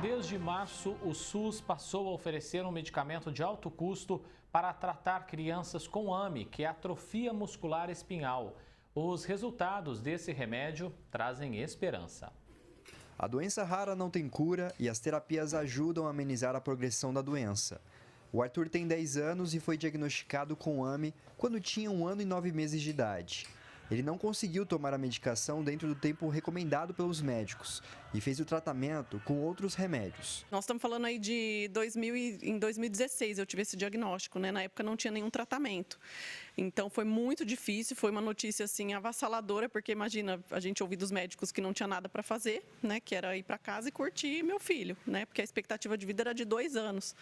Desde março, o SUS passou a oferecer um medicamento de alto custo para tratar crianças com AME, que é atrofia muscular espinhal. Os resultados desse remédio trazem esperança. A doença rara não tem cura e as terapias ajudam a amenizar a progressão da doença. O Arthur tem 10 anos e foi diagnosticado com AME quando tinha 1 ano e 9 meses de idade. Ele não conseguiu tomar a medicação dentro do tempo recomendado pelos médicos e fez o tratamento com outros remédios. Nós estamos falando aí de em 2016 eu tive esse diagnóstico, né? Na época não tinha nenhum tratamento. Então foi muito difícil, foi uma notícia assim avassaladora, porque imagina, a gente ouvir dos médicos que não tinha nada para fazer, né? Que era ir para casa e curtir meu filho, né? Porque a expectativa de vida era de 2 anos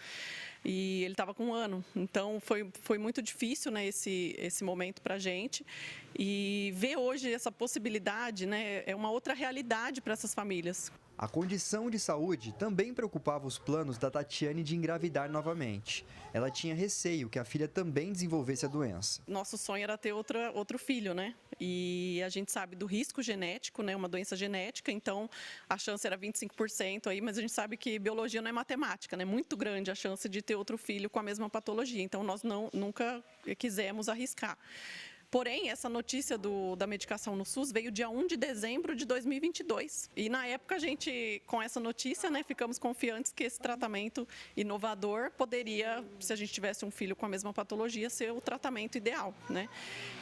e ele estava com 1 ano. Então foi muito difícil, né? Esse momento para a gente. E ver hoje essa possibilidade, né? É uma outra realidade para essas famílias. A condição de saúde também preocupava os planos da Tatiane de engravidar novamente. Ela tinha receio que a filha também desenvolvesse a doença. Nosso sonho era ter outro filho, né? E a gente sabe do risco genético, né? Uma doença genética, então a chance era 25% aí, mas a gente sabe que biologia não é matemática, né? Muito grande a chance de ter outro filho com a mesma patologia, então nós nunca quisemos arriscar. Porém, essa notícia da medicação no SUS veio dia 1 de dezembro de 2022. E na época a gente, com essa notícia, né, ficamos confiantes que esse tratamento inovador poderia, se a gente tivesse um filho com a mesma patologia, ser o tratamento ideal, né?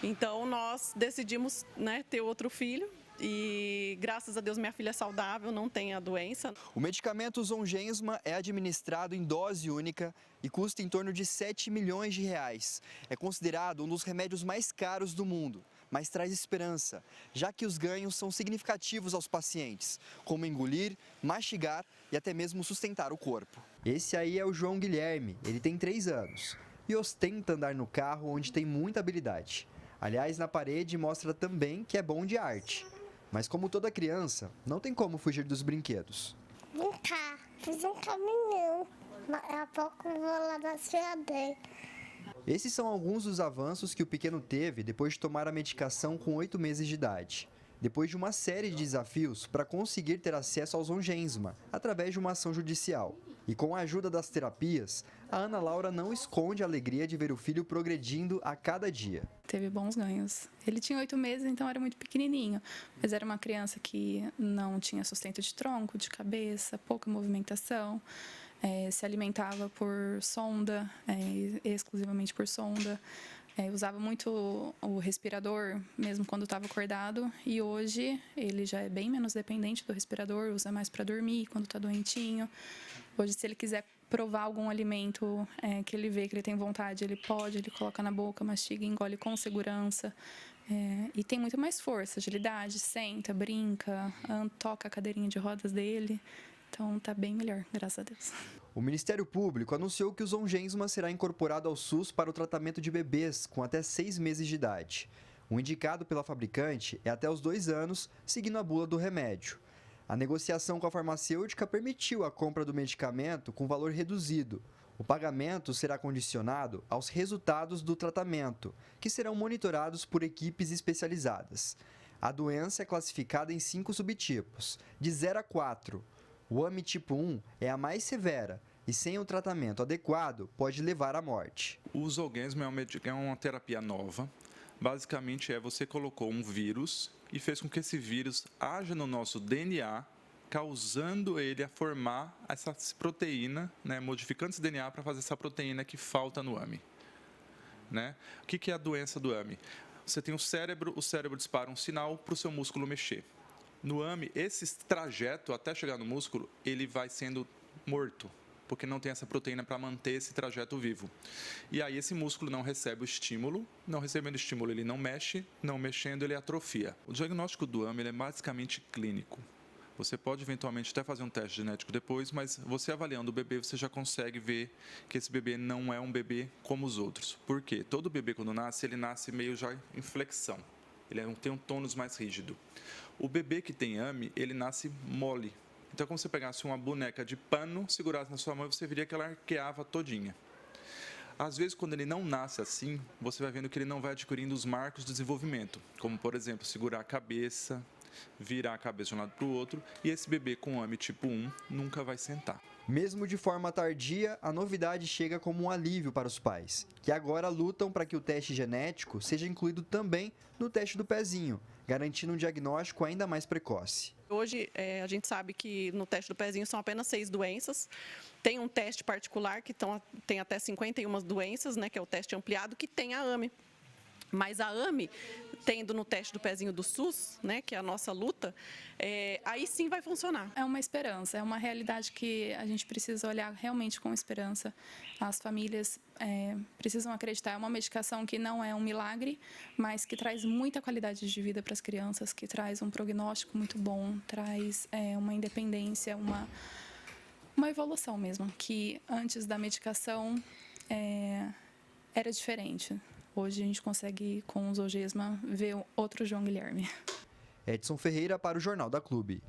Então nós decidimos, né, ter outro filho. E graças a Deus minha filha é saudável, não tem a doença. O medicamento Zolgensma é administrado em dose única e custa em torno de 7 milhões de reais. É considerado um dos remédios mais caros do mundo, mas traz esperança, já que os ganhos são significativos aos pacientes, como engolir, mastigar e até mesmo sustentar o corpo. Esse aí é o João Guilherme, ele tem 3 anos e ostenta andar no carro onde tem muita habilidade. Aliás, na parede mostra também que é bom de arte. Mas como toda criança, não tem como fugir dos brinquedos. Brincar, fiz um caminhão. Daqui a pouco vou lá na dele. Esses são alguns dos avanços que o pequeno teve depois de tomar a medicação com 8 meses de idade. Depois de uma série de desafios para conseguir ter acesso ao Zolgensma, através de uma ação judicial. E com a ajuda das terapias, a Ana Laura não esconde a alegria de ver o filho progredindo a cada dia. Teve bons ganhos. Ele tinha 8 meses, então era muito pequenininho, mas era uma criança que não tinha sustento de tronco, de cabeça, pouca movimentação, se alimentava por sonda, exclusivamente por sonda. Usava muito o respirador, mesmo quando estava acordado, e hoje ele já é bem menos dependente do respirador, usa mais para dormir, quando está doentinho. Hoje, se ele quiser provar algum alimento que ele vê que ele tem vontade, ele pode, ele coloca na boca, mastiga, engole com segurança. E tem muito mais força, agilidade, senta, brinca, toca a cadeirinha de rodas dele. Então tá bem melhor, graças a Deus. O Ministério Público anunciou que o Zolgensma será incorporado ao SUS para o tratamento de bebês com até 6 meses de idade. O indicado pela fabricante é até os 2 anos, seguindo a bula do remédio. A negociação com a farmacêutica permitiu a compra do medicamento com valor reduzido. O pagamento será condicionado aos resultados do tratamento, que serão monitorados por equipes especializadas. A doença é classificada em 5 subtipos, de 0 a 4. O AME tipo 1 é a mais severa e, sem o tratamento adequado, pode levar à morte. O Zolgensma é uma terapia nova. Basicamente, você colocou um vírus e fez com que esse vírus haja no nosso DNA, causando ele a formar essa proteína, né, modificando esse DNA para fazer essa proteína que falta no AME. Né? O que é a doença do AME? Você tem o cérebro dispara um sinal para o seu músculo mexer. No AME, esse trajeto até chegar no músculo, ele vai sendo morto, porque não tem essa proteína para manter esse trajeto vivo. E aí esse músculo não recebe o estímulo, não recebendo estímulo ele não mexe, não mexendo ele atrofia. O diagnóstico do AME ele é basicamente clínico. Você pode eventualmente até fazer um teste genético depois, mas você avaliando o bebê, você já consegue ver que esse bebê não é um bebê como os outros. Por quê? Todo bebê quando nasce, ele nasce meio já em flexão. Ele tem um tônus mais rígido. O bebê que tem AME, ele nasce mole. Então, como você pegasse uma boneca de pano, segurasse na sua mão, você veria que ela arqueava todinha. Às vezes, quando ele não nasce assim, você vai vendo que ele não vai adquirindo os marcos do desenvolvimento, como, por exemplo, segurar a cabeça, virar a cabeça de um lado para o outro, e esse bebê com AME tipo 1 nunca vai sentar. Mesmo de forma tardia, a novidade chega como um alívio para os pais, que agora lutam para que o teste genético seja incluído também no teste do pezinho, garantindo um diagnóstico ainda mais precoce. Hoje, a gente sabe que no teste do pezinho são apenas 6 doenças. Tem um teste particular que tem até 51 doenças, né, que é o teste ampliado, que tem a AME. Mas a AME, tendo no teste do pezinho do SUS, né, que é a nossa luta, aí sim vai funcionar. É uma esperança, é uma realidade que a gente precisa olhar realmente com esperança. As famílias precisam acreditar. É uma medicação que não é um milagre, mas que traz muita qualidade de vida para as crianças, que traz um prognóstico muito bom, traz uma independência, uma evolução mesmo, que antes da medicação era diferente. Hoje a gente consegue, com o Zolgensma, ver outro João Guilherme. Edson Ferreira para o Jornal da Clube.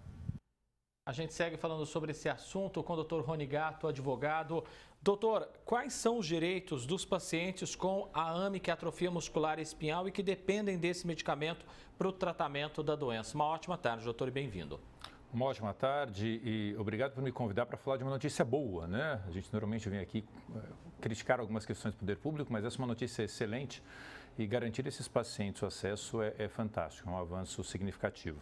A gente segue falando sobre esse assunto com o Dr. Rony Gatto, advogado. Doutor, quais são os direitos dos pacientes com a AME, que é atrofia muscular espinhal, e que dependem desse medicamento para o tratamento da doença? Uma ótima tarde, doutor, e bem-vindo. Uma ótima tarde e obrigado por me convidar para falar de uma notícia boa, né? A gente normalmente vem aqui criticar algumas questões do poder público, mas essa é uma notícia excelente e garantir esses pacientes o acesso é fantástico, é um avanço significativo.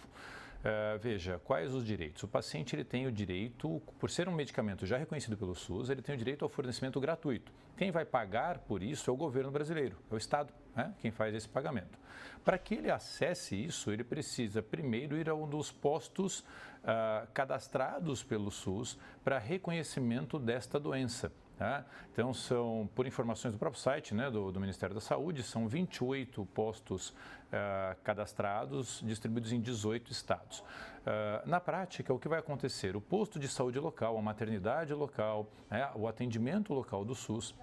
Veja, quais os direitos? O paciente ele tem o direito, por ser um medicamento já reconhecido pelo SUS, ele tem o direito ao fornecimento gratuito. Quem vai pagar por isso é o governo brasileiro, é o Estado, né, quem faz esse pagamento. Para que ele acesse isso, ele precisa primeiro ir a um dos postos cadastrados pelo SUS para reconhecimento desta doença. Tá? Então, por informações do próprio site, né, do Ministério da Saúde, são 28 postos cadastrados, distribuídos em 18 estados. Na prática, o que vai acontecer? O posto de saúde local, a maternidade local, o atendimento local do SUS,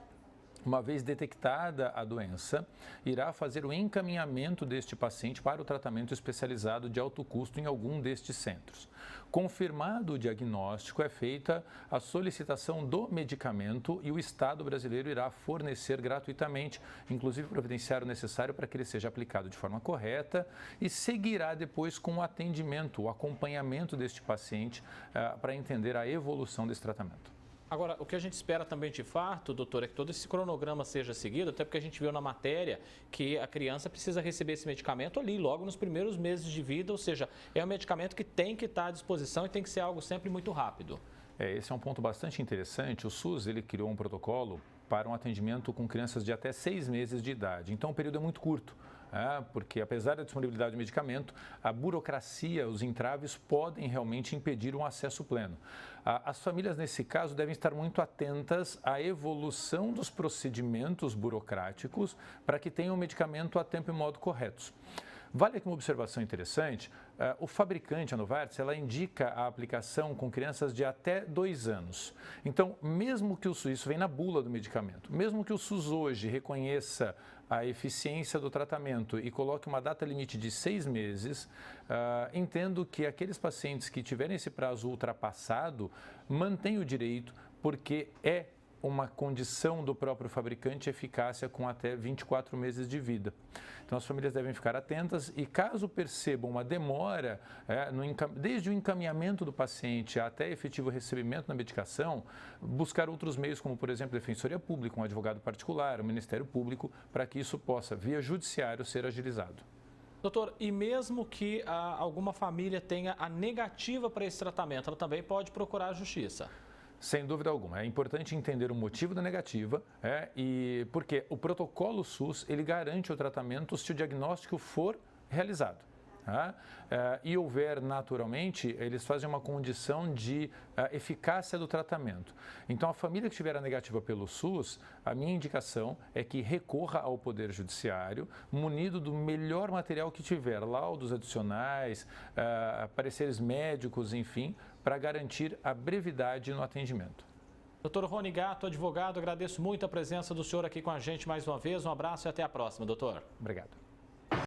uma vez detectada a doença, irá fazer o encaminhamento deste paciente para o tratamento especializado de alto custo em algum destes centros. Confirmado o diagnóstico, é feita a solicitação do medicamento e o Estado brasileiro irá fornecer gratuitamente, inclusive providenciar o necessário para que ele seja aplicado de forma correta e seguirá depois com o atendimento, o acompanhamento deste paciente para entender a evolução desse tratamento. Agora, o que a gente espera também de fato, doutor, é que todo esse cronograma seja seguido, até porque a gente viu na matéria que a criança precisa receber esse medicamento ali, logo nos primeiros meses de vida, ou seja, é um medicamento que tem que estar à disposição e tem que ser algo sempre muito rápido. Esse é um ponto bastante interessante. O SUS ele criou um protocolo para um atendimento com crianças de até 6 meses de idade, então o período é muito curto. Porque apesar da disponibilidade do medicamento, a burocracia, os entraves podem realmente impedir um acesso pleno. As famílias, nesse caso, devem estar muito atentas à evolução dos procedimentos burocráticos para que tenham o medicamento a tempo e modo corretos. Vale aqui uma observação interessante, o fabricante, a Novartis, ela indica a aplicação com crianças de até 2 anos. Então, mesmo que o SUS, isso vem na bula do medicamento, mesmo que o SUS hoje reconheça a eficiência do tratamento e coloque uma data limite de 6 meses, entendo que aqueles pacientes que tiverem esse prazo ultrapassado mantêm o direito, porque é uma condição do próprio fabricante eficácia com até 24 meses de vida. Então, as famílias devem ficar atentas e, caso percebam uma demora, desde o encaminhamento do paciente até efetivo recebimento da medicação, buscar outros meios, como, por exemplo, a Defensoria Pública, um advogado particular, o Ministério Público, para que isso possa, via judiciário, ser agilizado. Doutor, e mesmo que alguma família tenha a negativa para esse tratamento, ela também pode procurar a justiça? Sem dúvida alguma. É importante entender o motivo da negativa, e porque o protocolo SUS ele garante o tratamento se o diagnóstico for realizado. E houver naturalmente, eles fazem uma condição de eficácia do tratamento. Então, a família que tiver a negativa pelo SUS, a minha indicação é que recorra ao Poder Judiciário, munido do melhor material que tiver, laudos adicionais, pareceres médicos, enfim, para garantir a brevidade no atendimento. Doutor Rony Gatto, advogado, agradeço muito a presença do senhor aqui com a gente mais uma vez. Um abraço e até a próxima, doutor. Obrigado.